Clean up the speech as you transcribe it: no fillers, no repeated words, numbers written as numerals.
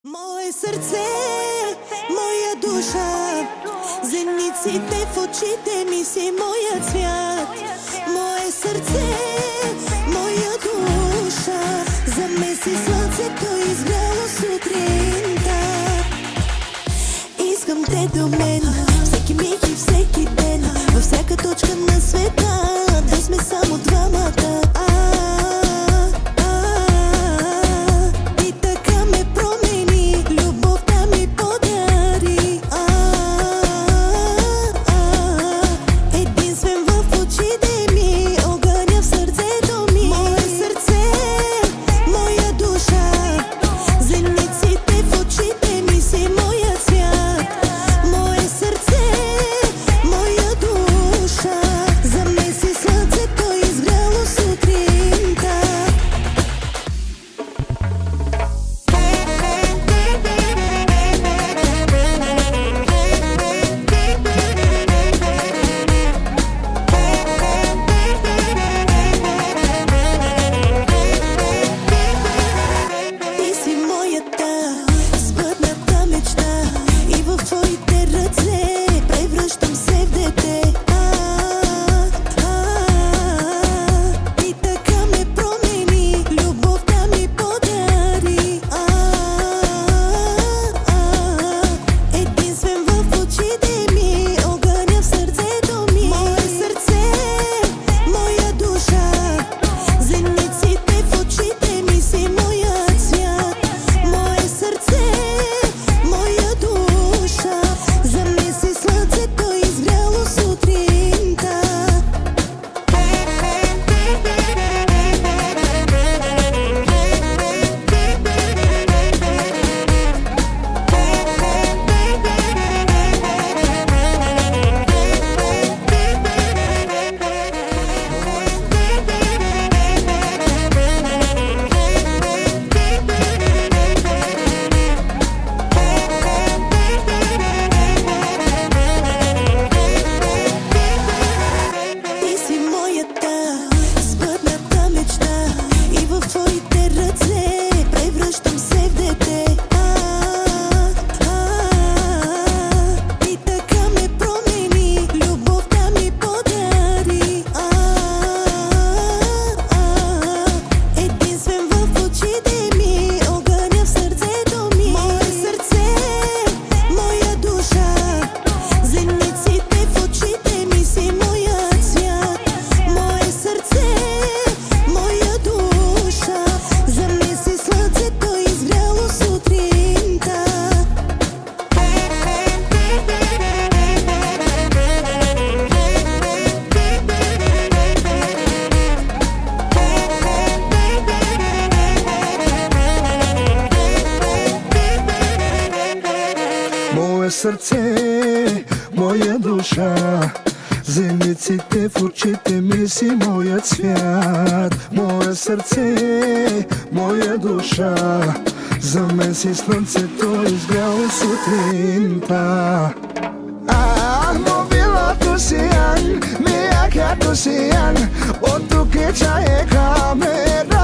Мое сърце, моя душа, зениците в очите ми си моя цвят. Мое сърце, моя душа, замеси слънцето изгряло сутринта. Искам те до мен, всеки миг и всеки ден, във всяка точка на света, да сме само двамата. Мое сърце, моя душа, зениците в очите ми си моя цвят. Мое сърце, моя душа, за мен си слънцето изгряло сутринта. Movilato sian, mia che tu sian, o tu che c'hai camera.